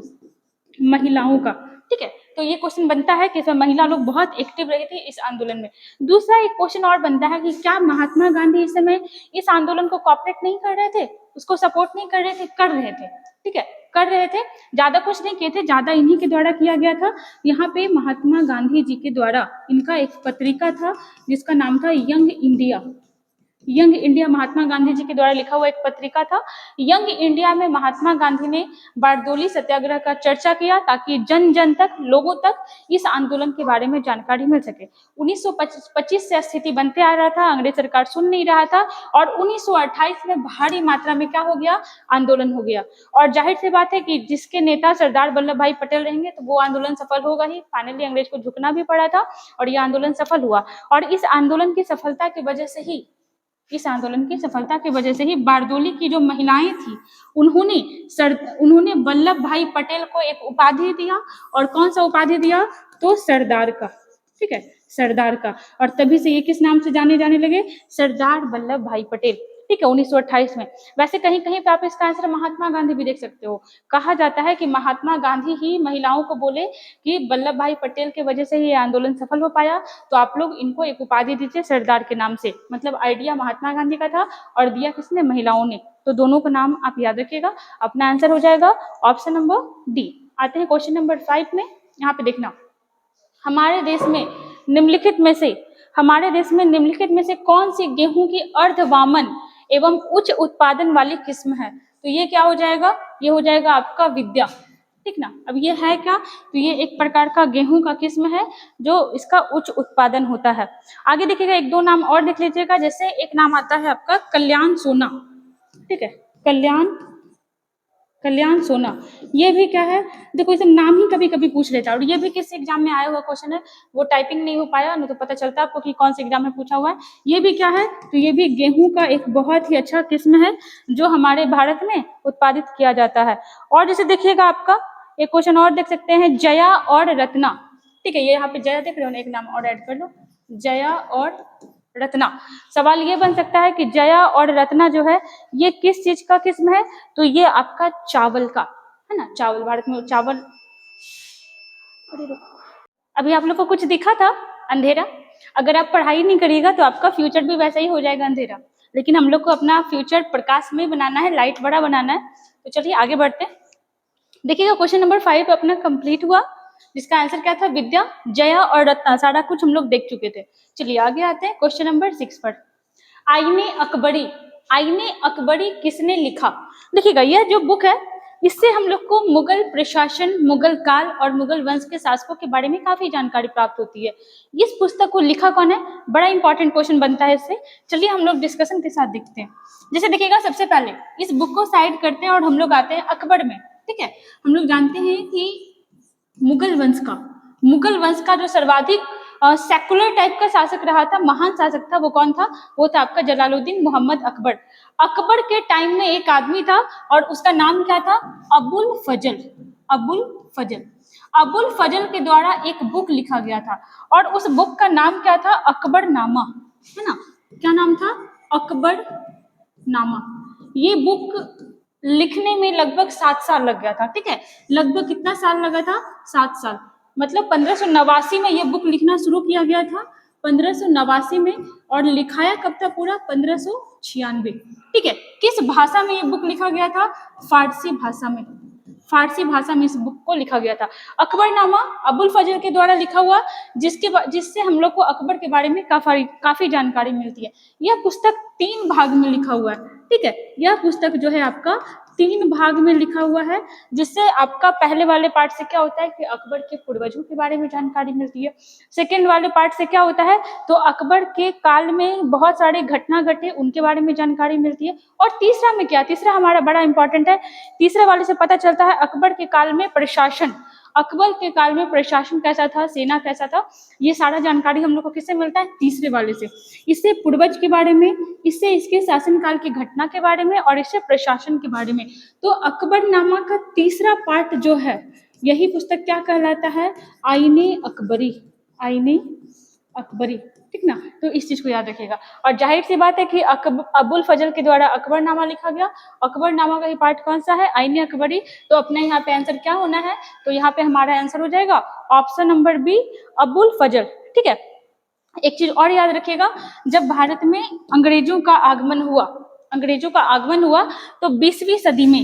महिलाओं का, ठीक है। तो ये क्वेश्चन बनता है कि इसमें महिला लोग बहुत एक्टिव रही थी इस आंदोलन में। दूसरा एक क्वेश्चन और बनता है कि क्या महात्मा गांधी इस समय इस आंदोलन को कॉपरेट नहीं कर रहे थे, उसको सपोर्ट नहीं कर रहे थे, कर रहे थे, ठीक है, कर रहे थे, ज्यादा कुछ नहीं किए थे, ज्यादा इन्हीं के द्वारा किया गया था। यहाँ पे महात्मा गांधी जी के द्वारा इनका एक पत्रिका था जिसका नाम था young India, young India Mahatma Gandhi ji के द्वारा लिखा हुआ एक पत्रिका था। यंग इंडिया में महात्मा गांधी ने बारदोली सत्याग्रह का चर्चा किया ताकि जन जन तक, लोगों तक इस आंदोलन के बारे में जानकारी मिल सके। 1925 से स्थिति बनते आ रहा था, अंग्रेज सरकार सुन नहीं रहा था, और 1928 में भारी मात्रा में क्या हो गया, आंदोलन हो गया। और जाहिर सी बात है कि जिसके नेता सरदार वल्लभ भाई पटेल रहेंगे तो वो आंदोलन सफल होगा ही। फाइनली अंग्रेज को झुकना भी पड़ा था और ये आंदोलन सफल हुआ। और इस आंदोलन की सफलता की वजह से ही, इस आंदोलन की सफलता की वजह से ही बारदोली की जो महिलाएं थी उन्होंने वल्लभ भाई पटेल को एक उपाधि दिया, और कौन सा उपाधि दिया, तो सरदार का, ठीक है, सरदार का। और तभी से ये किस नाम से जाने जाने लगे, सरदार वल्लभ भाई पटेल, ठीक है, 1928 में। वैसे कहीं कहीं पे आप इसका आंसर महात्मा गांधी भी देख सकते हो। कहा जाता है कि महात्मा गांधी ही महिलाओं को बोले कि वल्लभ भाई पटेल के वजह से ही ये आंदोलन सफल हो पाया, तो आप लोग इनको एक उपाधि दीजिए सरदार के नाम से। मतलब आइडिया महात्मा गांधी का था और दिया किसने, महिलाओं ने। तो दोनों का नाम आप याद रखिएगा, अपना आंसर हो जाएगा ऑप्शन नंबर डी। आते हैं क्वेश्चन नंबर 5 में। यहाँ पे देखना, हमारे देश में निम्नलिखित में से कौन सी गेहूं की अर्धवामन एवं उच्च उत्पादन वाली किस्म है, तो ये क्या हो जाएगा, ये हो जाएगा आपका विद्या, ठीक ना। अब ये है क्या, तो ये एक प्रकार का गेहूं का किस्म है जो इसका उच्च उत्पादन होता है। आगे देखिएगा, एक दो नाम और देख लीजिएगा, जैसे एक नाम आता है आपका कल्याण सोना, ठीक है, कल्याण कल्याण सोना, ये भी क्या है, देखो इसे नाम ही कभी कभी पूछ लेता है, और ये भी किस एग्जाम में आया हुआ क्वेश्चन है, वो टाइपिंग नहीं हो पाया ना, तो पता चलता है आपको कि कौन से एग्जाम में पूछा हुआ है। ये भी क्या है, तो ये भी गेहूं का एक बहुत ही अच्छा किस्म है जो हमारे भारत में उत्पादित किया जाता है। और जैसे देखिएगा आपका एक क्वेश्चन और देख सकते हैं, जया और रत्ना, ठीक है, ये यहाँ पे जया देख रहे हो ना, एक नाम और ऐड कर लो, जया और रत्ना। सवाल ये बन सकता है कि जया और रत्ना जो है ये किस चीज का किस्म है, तो ये आपका चावल का है ना, चावल, भारत में चावल। अभी आप लोग को कुछ दिखा था अंधेरा, अगर आप पढ़ाई नहीं करिएगा तो आपका फ्यूचर भी वैसा ही हो जाएगा अंधेरा, लेकिन हम लोग को अपना फ्यूचर प्रकाश में बनाना है, लाइट बड़ा बनाना है। तो चलिए आगे बढ़ते हैं। देखिएगा क्वेश्चन नंबर 5 अपना कंप्लीट हुआ, जिसका आंसर क्या था, विद्या, जया और रत्ना, सारा कुछ हम लोग देख चुके थे। चलिए आगे आते हैं क्वेश्चन नंबर 6 पर। आईने अकबरी, आईने अकबरी किसने लिखा। देखिएगा यह जो बुक है, इससे हम लोग को मुगल प्रशासन, मुगल काल और मुगल वंश के शासकों के बारे में काफी जानकारी प्राप्त होती है। इस पुस्तक को लिखा कौन है, बड़ा इंपॉर्टेंट क्वेश्चन बनता है इससे। चलिए हम लोग डिस्कशन के साथ देखते हैं। जैसे देखिएगा सबसे पहले इस बुक को साइड करते हैं और हम लोग आते हैं अकबर में। ठीक है, हम लोग जानते हैं कि मुगल वंश का जो सर्वाधिक सेकुलर टाइप का शासक रहा था, महान शासक था, वो कौन था, वो था आपका जलालुद्दीन मोहम्मद अकबर। अकबर के टाइम में एक आदमी था और उसका नाम क्या था, अबुल फजल। अबुल फजल, अबुल फजल के द्वारा एक बुक लिखा गया था और उस बुक का नाम क्या था, अकबर नामा, है ना, क्या नाम था, अकबर नामा। ये बुक लिखने में लगभग 7 साल लग गया था। ठीक है, लगभग कितना साल लगा था, 7 साल, मतलब 1589 में ये बुक लिखना शुरू किया गया था, 1589 में, और लिखाया कब था पूरा, 1596। ठीक है, किस भाषा में ये बुक लिखा गया था, फारसी भाषा में, फारसी भाषा में इस बुक को लिखा गया था। अकबरनामा अबुल फजल के द्वारा लिखा हुआ, जिससे हम लोग को अकबर के बारे में काफी जानकारी मिलती है। यह पुस्तक 3 भाग में लिखा हुआ है। ठीक है, यह पुस्तक जो है आपका 3 भाग में लिखा हुआ है, जिससे आपका पहले वाले पार्ट से क्या होता है कि अकबर के पूर्वजों के बारे में जानकारी मिलती है। सेकेंड वाले पार्ट से क्या होता है, तो अकबर के काल में बहुत सारे घटना घटे, उनके बारे में जानकारी मिलती है। और तीसरा में क्या, तीसरा हमारा बड़ा इंपॉर्टेंट है, तीसरे वाले से पता चलता है अकबर के काल में प्रशासन, अकबर के काल में प्रशासन कैसा था, सेना कैसा था, ये सारा जानकारी हम लोग को किससे मिलता है, तीसरे वाले से। इससे पूर्वज के बारे में, इससे इसके शासनकाल की घटना के बारे में, और इससे प्रशासन के बारे में। तो अकबरनामा का तीसरा पार्ट जो है, यही पुस्तक क्या कहलाता है, आईने अकबरी, आईने अकबरी। ठीक ना, तो इस चीज को याद रखिएगा। और जाहिर सी बात है कि अबुल फजल के द्वारा अकबरनामा लिखा गया, अकबरनामा का ही पार्ट कौन सा है, आईने अकबरी। तो अपने यहाँ पे आंसर क्या होना है, तो यहाँ पे हमारा आंसर हो जाएगा ऑप्शन नंबर बी, अबुल फजल। ठीक है, एक चीज और याद रखिएगा, जब भारत में अंग्रेजों का आगमन हुआ, अंग्रेजों का आगमन हुआ तो 20वीं सदी में,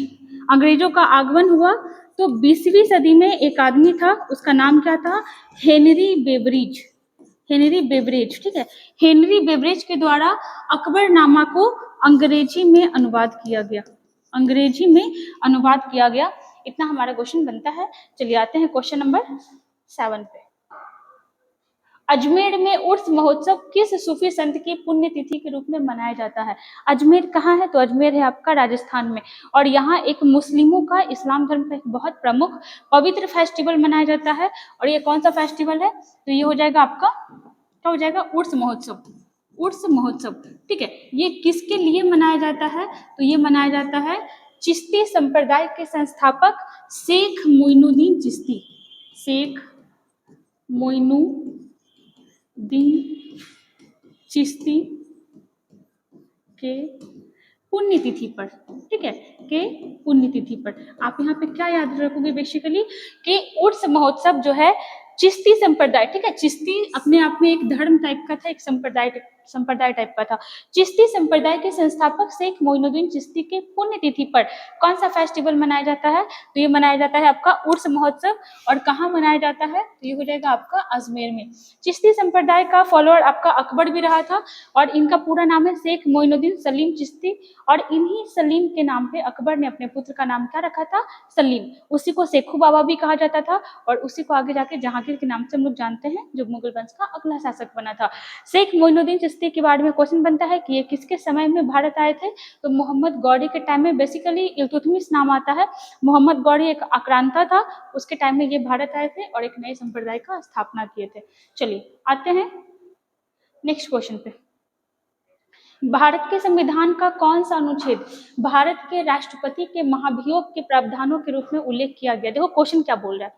अंग्रेजों का आगमन हुआ तो 20वीं सदी में एक आदमी था, उसका नाम क्या था, हेनरी बेवरेज, हेनरी बेवरेज। ठीक है, हेनरी बेवरेज के द्वारा अकबरनामा को अंग्रेजी में अनुवाद किया गया, अंग्रेजी में अनुवाद किया गया। इतना हमारा क्वेश्चन बनता है। चलिए आते हैं क्वेश्चन नंबर 7 पे। अजमेर में उर्स महोत्सव किस सूफी संत की पुण्यतिथि के रूप में मनाया जाता है। अजमेर कहाँ है, तो अजमेर है आपका राजस्थान में, और यहाँ एक मुस्लिमों का, इस्लाम धर्म का एक बहुत प्रमुख पवित्र फेस्टिवल मनाया जाता है। और ये कौन सा फेस्टिवल है, तो ये हो जाएगा आपका, क्या हो जाएगा, उर्स महोत्सव, उर्स महोत्सव। ठीक है, ये किसके लिए मनाया जाता है, तो ये मनाया जाता है चिश्ती संप्रदाय के संस्थापक शेख मोइनुद्दीन चिश्ती, शेख मोइनुद्दीन चिश्ती के पुण्यतिथि पर। ठीक है, के पुण्यतिथि पर आप यहाँ पे क्या याद रखोगे बेसिकली, कि उर्स महोत्सव जो है चिश्ती संप्रदाय, ठीक है, चिश्ती अपने आप में एक धर्म टाइप का था, एक संप्रदाय टाइप का था। चिश्ती संप्रदाय के संस्थापक शेख मोइनुद्दीन चिश्ती के पुण्यतिथि पर कौन सा फेस्टिवल मनाया जाता है, तो ये मनाया जाता है आपका उर्स महोत्सव। और कहाँ मनाया जाता है, तो ये हो जाएगा आपका अजमेर में। चिश्ती संप्रदाय का फॉलोअर आपका अकबर भी रहा था, और इनका पूरा नाम है शेख मोइनुद्दीन सलीम चिश्ती, और इन्हीं सलीम के नाम पे अकबर ने अपने पुत्र का नाम क्या रखा था, सलीम। उसी को शेखू बाबा भी कहा जाता था, और उसी को आगे जाके जहांगीर के नाम से हम लोग जानते हैं, जो मुगल वंश का अगला शासक बना था। शेख मोइनुद्दीन चिश्ती के बारे में क्वेश्चन बनता है कि ये किसके समय में भारत आए थे, तो मोहम्मद गौरी के टाइम में। बेसिकली इल्तुतमिश नाम आता है, मोहम्मद गौरी एक आक्रांता था, उसके टाइम में ये भारत आए थे और एक नए संप्रदाय का स्थापना किए थे। चलिए आते हैं नेक्स्ट क्वेश्चन पे। भारत के संविधान का कौन सा अनुच्छेद भारत के राष्ट्रपति के महाभियोग के प्रावधानों के रूप में उल्लेख किया गया? देखो क्वेश्चन क्या बोल रहा है,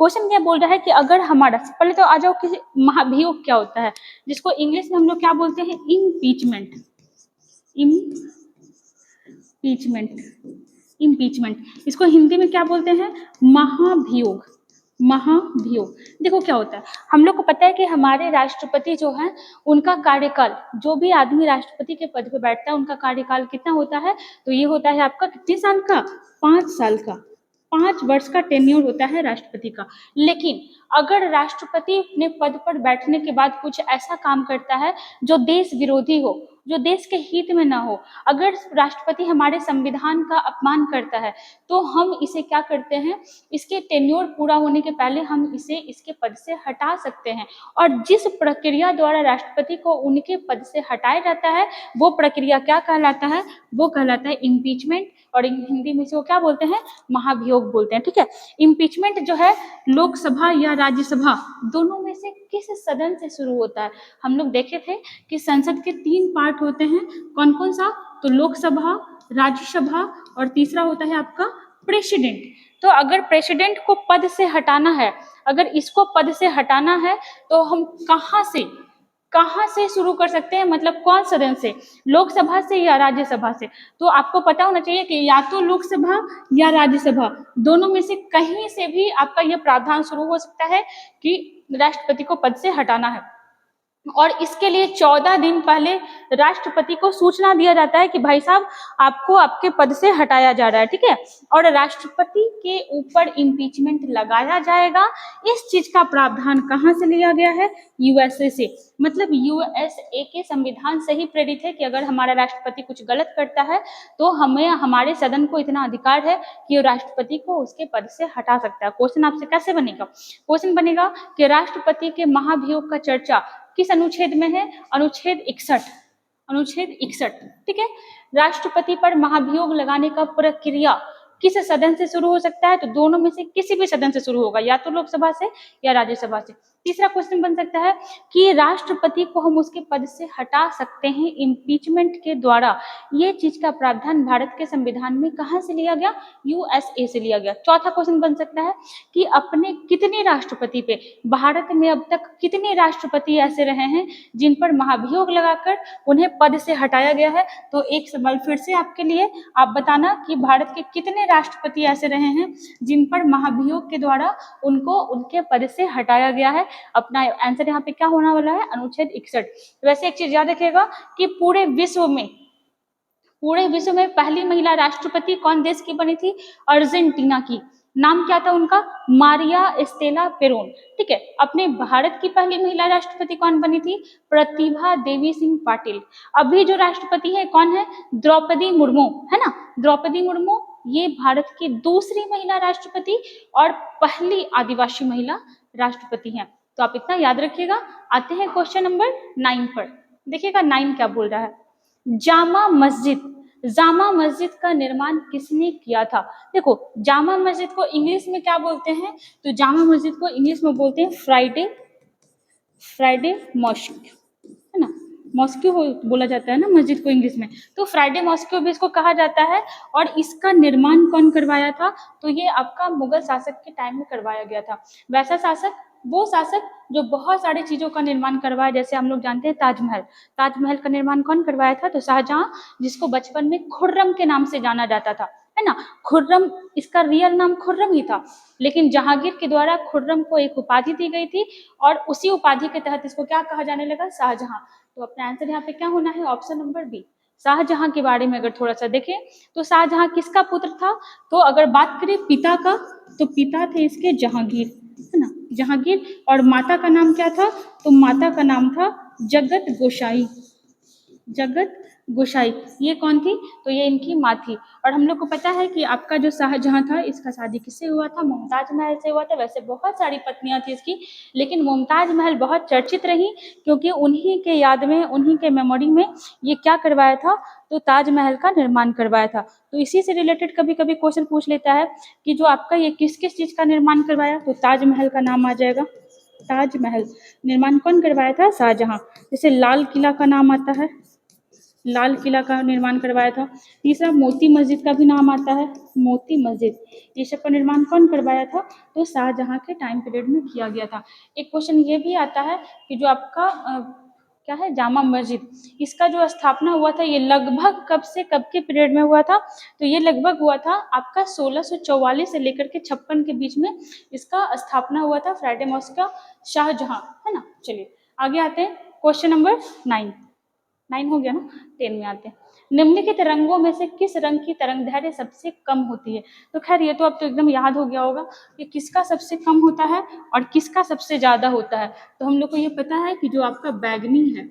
क्वेश्चन क्या बोल रहा है कि अगर हमारा, पहले तो आ जाओ कि महाभियोग क्या होता है, जिसको इंग्लिश में हम लोग क्या बोलते हैं, इम्पीचमेंट। इम्पीचमेंट इसको हिंदी में क्या बोलते हैं, महाभियोग। महाभियोग देखो क्या होता है, हम लोग को पता है कि हमारे राष्ट्रपति जो है उनका कार्यकाल, जो भी आदमी राष्ट्रपति के पद पे बैठता है उनका कार्यकाल कितना होता है, तो ये होता है आपका कितने साल का, 5 साल का, 5 वर्ष का टेन्योर होता है राष्ट्रपति का। लेकिन अगर राष्ट्रपति अपने पद पर बैठने के बाद कुछ ऐसा काम करता है जो देश विरोधी हो, जो देश के हित में ना हो, अगर राष्ट्रपति हमारे संविधान का अपमान करता है, तो हम इसे क्या करते हैं, इसके टेन्योर पूरा होने के पहले हम इसे इसके पद से हटा सकते हैं। और जिस प्रक्रिया द्वारा राष्ट्रपति को उनके पद से हटाया जाता है वो प्रक्रिया क्या कहलाता है, वो कहलाता है इम्पीचमेंट, और हिंदी में इसको क्या बोलते हैं, महाभियोग बोलते हैं। ठीक है, इम्पीचमेंट जो है लोकसभा या राज्यसभा दोनों में से किस सदन से शुरू होता है? हम लोग देखे थे कि संसद के 3 पार्ट होते हैं, कौन कौन सा, तो लोकसभा, राज्यसभा और तीसरा होता है आपका प्रेसिडेंट। तो अगर प्रेसिडेंट को पद से हटाना है, अगर इसको पद से हटाना है तो हम कहाँ से शुरू कर सकते हैं, मतलब कौन सदन से, लोकसभा से या राज्यसभा से? तो आपको पता होना चाहिए कि या तो लोकसभा या राज्यसभा दोनों में से कहीं से भी आपका यह प्रावधान शुरू हो सकता है कि राष्ट्रपति को पद से हटाना है। और इसके लिए 14 दिन पहले राष्ट्रपति को सूचना दिया जाता है कि भाई साहब आपको आपके पद से हटाया जा रहा है। ठीक है, और राष्ट्रपति के ऊपर इम्पीचमेंट लगाया जाएगा। इस चीज का प्रावधान कहाँ से लिया गया है, यूएसए से। मतलब यूएसए के संविधान से ही प्रेरित है कि अगर हमारा राष्ट्रपति कुछ गलत करता है तो हमें, हमारे सदन को इतना अधिकार है कि वो राष्ट्रपति को उसके पद से हटा सकता है। क्वेश्चन आपसे कैसे बनेगा, क्वेश्चन बनेगा कि राष्ट्रपति के महाभियोग का चर्चा किस अनुच्छेद में है, अनुच्छेद 61, अनुच्छेद 61। ठीक है, राष्ट्रपति पर महाभियोग लगाने का प्रक्रिया किस सदन से शुरू हो सकता है, तो दोनों में से किसी भी सदन से शुरू होगा, या तो लोकसभा से या राज्यसभा से। तीसरा क्वेश्चन बन सकता है कि राष्ट्रपति को हम उसके पद से हटा सकते हैं इम्पीचमेंट के द्वारा। ये चीज का प्रावधान भारत के संविधान में कहाँ से लिया गया, यूएसए से लिया गया। चौथा क्वेश्चन बन सकता है कि अपने कितने राष्ट्रपति पे, भारत में अब तक कितने राष्ट्रपति ऐसे रहे हैं जिन पर महाभियोग लगाकर उन्हें पद से हटाया गया है। तो एक सवाल फिर से आपके लिए, आप बताना कि भारत के कितने राष्ट्रपति ऐसे रहे हैं जिन पर महाभियोग के द्वारा उनको उनके पद से हटाया गया है। अपना आंसर यहाँ पे क्या होने वाला है, अनुच्छेद 61। वैसे एक चीज याद रखिएगा कि पूरे विश्व में पहली महिला राष्ट्रपति कौन देश की बनी थी, अर्जेंटीना की। नाम क्या था उनका, मारिया एस्तेला पेरोन। ठीक है, अपने भारत की पहली महिला राष्ट्रपति कौन बनी थी, प्रतिभा देवी सिंह पाटिल। अभी जो राष्ट्रपति है कौन है, द्रौपदी मुर्मू, है ना, द्रौपदी मुर्मू। ये भारत की दूसरी महिला राष्ट्रपति और पहली आदिवासी महिला राष्ट्रपति हैं। तो आप इतना याद रखिएगा। आते हैं क्वेश्चन नंबर 9 पर। देखिएगा 9 क्या बोल रहा है, जामा मस्जिद का निर्माण किसने किया था? देखो जामा मस्जिद को इंग्लिश में क्या बोलते हैं, तो जामा मस्जिद को इंग्लिश में बोलते हैं फ्राइडे मॉस्क, है ना, मॉस्क्यू बोला जाता है ना मस्जिद को इंग्लिश में, तो फ्राइडे मॉस्क्यू भी इसको कहा जाता है। और इसका निर्माण कौन करवाया था, तो ये आपका मुगल शासक के टाइम में करवाया गया था। वैसा शासक, वो शासक जो बहुत सारी चीजों का निर्माण करवाया, जैसे हम लोग जानते हैं ताजमहल का निर्माण कौन करवाया था, तो शाहजहां, जिसको बचपन में खुर्रम के नाम से जाना जाता था, है ना। खुर्रम, इसका रियल नाम खुर्रम ही था, लेकिन जहांगीर के द्वारा खुर्रम को एक उपाधि दी गई थी और उसी उपाधि के तहत इसको क्या कहा जाने लगा, शाहजहां। तो अपना आंसर यहाँ पे क्या होना है, ऑप्शन नंबर बी। शाहजहां के बारे में अगर थोड़ा सा देखें तो शाहजहां किसका पुत्र था, तो अगर बात करें पिता का, तो पिता थे इसके जहांगीर, है ना, जहांगीर। और माता का नाम क्या था, तो माता का नाम था जगत गोसाई, ये कौन थी? तो ये इनकी माँ थी। और हम लोग को पता है कि आपका जो शाहजहां था, इसका शादी किससे हुआ था? मुमताज महल से हुआ था। वैसे बहुत सारी पत्नियां थी इसकी, लेकिन मुमताज महल बहुत चर्चित रही, क्योंकि उन्हीं के याद में, उन्हीं के मेमोरी में ये क्या करवाया था? तो ताजमहल का निर्माण करवाया था। तो इसी से रिलेटेड कभी कभी क्वेश्चन पूछ लेता है कि जो आपका ये किस किस चीज का निर्माण करवाया? तो ताजमहल का नाम आ जाएगा। ताजमहल निर्माण कौन करवाया था? शाहजहां। जैसे लाल किला का नाम आता है, लाल किला का निर्माण करवाया था। तीसरा, मोती मस्जिद का भी नाम आता है, मोती मस्जिद, ये सब का निर्माण कौन करवाया था? तो शाहजहां के टाइम पीरियड में किया गया था। एक क्वेश्चन ये भी आता है कि जो आपका क्या है, जामा मस्जिद, इसका जो स्थापना हुआ था, ये लगभग कब से कब के पीरियड में हुआ था? तो ये लगभग हुआ था आपका 1644 से लेकर के 56 के बीच में इसका स्थापना हुआ था, फ्राइडे मॉस्क का, शाहजहां, है ना। चलिए आगे आते हैं, क्वेश्चन नंबर 9 हो गया ना, 10 में आते हैं। निम्नलिखित रंगों में से किस रंग की तरंगदैर्घ्य सबसे कम होती है? तो खैर ये तो अब तो एकदम याद हो गया होगा कि किसका सबसे कम होता है और किसका सबसे ज्यादा होता है। तो हम लोग को ये पता है कि जो आपका बैगनी है,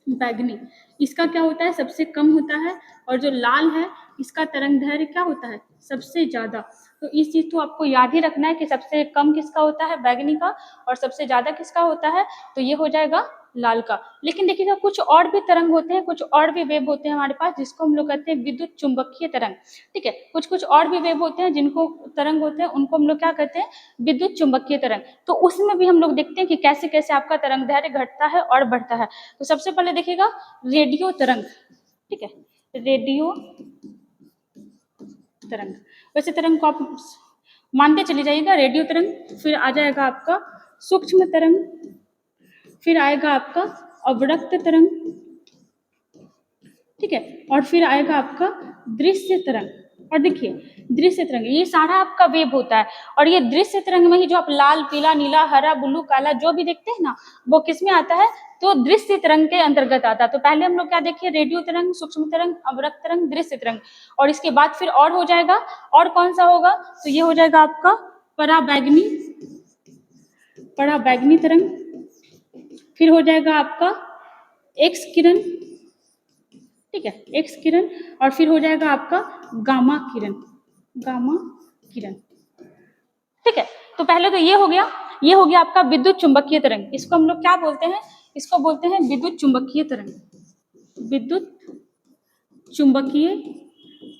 बैगनी, इसका क्या होता है? सबसे कम होता है। और जो लाल है, इसका तरंगदैर्घ्य क्या होता है? सबसे ज्यादा। तो इस चीज को आपको याद ही रखना है कि सबसे कम किसका होता है? बैगनी का। और सबसे ज्यादा किसका होता है? तो ये हो जाएगा लाल का। लेकिन देखिएगा, कुछ और भी तरंग होते हैं, कुछ और भी वेव होते हैं हमारे पास, जिसको हम लोग कहते हैं विद्युत चुंबकीय तरंग। ठीक है, कुछ कुछ और भी वेव होते हैं, जिनको तरंग होते हैं, उनको हम लोग क्या कहते हैं? विद्युत चुंबकीय तरंग। तो उसमें भी हम लोग देखते हैं कि कैसे कैसे आपका तरंगदैर्घ्य घटता है और बढ़ता है। तो सबसे पहले देखिएगा, रेडियो तरंग। ठीक है, रेडियो तरंग। वैसे तरंग को आप मानते चले जाइएगा, रेडियो तरंग, फिर आ जाएगा आपका सूक्ष्म तरंग, फिर आएगा आपका अवरक्त तरंग, ठीक है, और फिर आएगा आपका दृश्य तरंग। और देखिए, दृश्य तरंग, ये सारा आपका वेव होता है। और ये दृश्य तरंग में ही जो आप लाल, पीला, नीला, हरा, ब्लू, काला जो भी देखते हैं ना, वो किस में आता है? तो दृश्य तरंग के अंतर्गत आता है। तो पहले हम लोग क्या देखिए? रेडियो तरंग, सूक्ष्म तरंग, अवरक्त तरंग, दृश्य तरंग। और इसके बाद फिर और हो जाएगा, और कौन सा होगा? तो ये हो जाएगा आपका पराबैंगनी, पराबैंगनी तरंग। फिर हो जाएगा आपका एक्स किरण, ठीक है, एक्स किरण। और फिर हो जाएगा आपका गामा किरण, गामा किरण। ठीक है, तो पहले तो ये हो गया, ये हो गया आपका विद्युत चुंबकीय तरंग। इसको हम लोग क्या बोलते हैं? इसको बोलते हैं विद्युत चुंबकीय तरंग, विद्युत चुंबकीय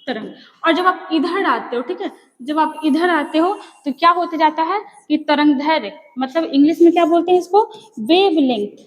तरंग। और जब आप इधर आते हो, ठीक है, जब आप इधर आते हो तो क्या होते जाता है कि तरंगदैर्घ्य, मतलब इंग्लिश में क्या बोलते हैं इसको? वेव लेंथ,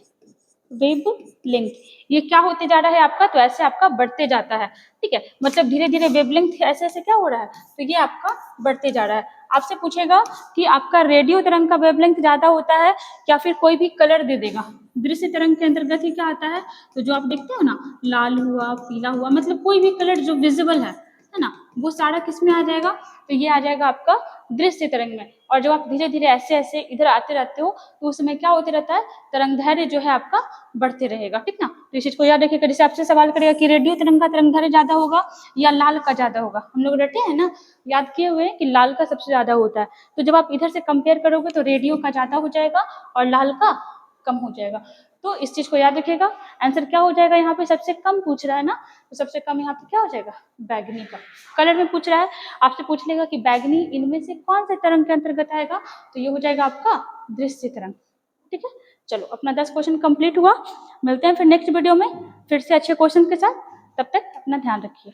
वेव लेंथ, ये क्या होते जा रहा है आपका? तो ऐसे आपका बढ़ते जाता है। ठीक है, मतलब धीरे धीरे वेवलेंथ ऐसे ऐसे क्या हो रहा है? तो ये आपका बढ़ते जा रहा है। आपसे पूछेगा कि आपका रेडियो तरंग का वेवलेंथ ज्यादा होता है या फिर कोई भी कलर दे देगा? दृश्य तरंग के अंतर्गत ही क्या आता है? तो जो आप देखते हो ना, लाल हुआ, पीला हुआ, मतलब कोई भी कलर जो विजिबल है ना, वो सारा किस में आ जाएगा? तो ये आ जाएगा आपका दृश्य तरंग में। और जब आप धीरे धीरे ऐसे ऐसे इधर आते रहते हो तो उस समय क्या होते रहता है? तरंगदैर्घ्य जो है आपका बढ़ते रहेगा। ठीक ना, तो इस चीज को याद रखिएगा। जैसे आपसे सवाल करेगा कि रेडियो तरंग का तरंगदैर्घ्य ज्यादा होगा या लाल का ज्यादा होगा, हम लोग रटे हैं ना, याद किए हुए हैं कि लाल का सबसे ज्यादा होता है। तो जब आप इधर से कंपेयर करोगे तो रेडियो का ज्यादा हो जाएगा और लाल का कम हो जाएगा। तो इस चीज को याद रखिएगा। आंसर क्या हो जाएगा? यहाँ पे सबसे कम पूछ रहा है ना, तो सबसे कम यहाँ पे क्या हो जाएगा? बैगनी का। कलर में पूछ रहा है, आपसे पूछ लेगा कि बैगनी इनमें से कौन से तरंग के अंतर्गत आएगा? तो ये हो जाएगा आपका दृश्य तरंग। ठीक है, चलो अपना 10 क्वेश्चन कंप्लीट हुआ। मिलते हैं फिर नेक्स्ट वीडियो में फिर से अच्छे क्वेश्चन के साथ। तब तक अपना ध्यान रखिए।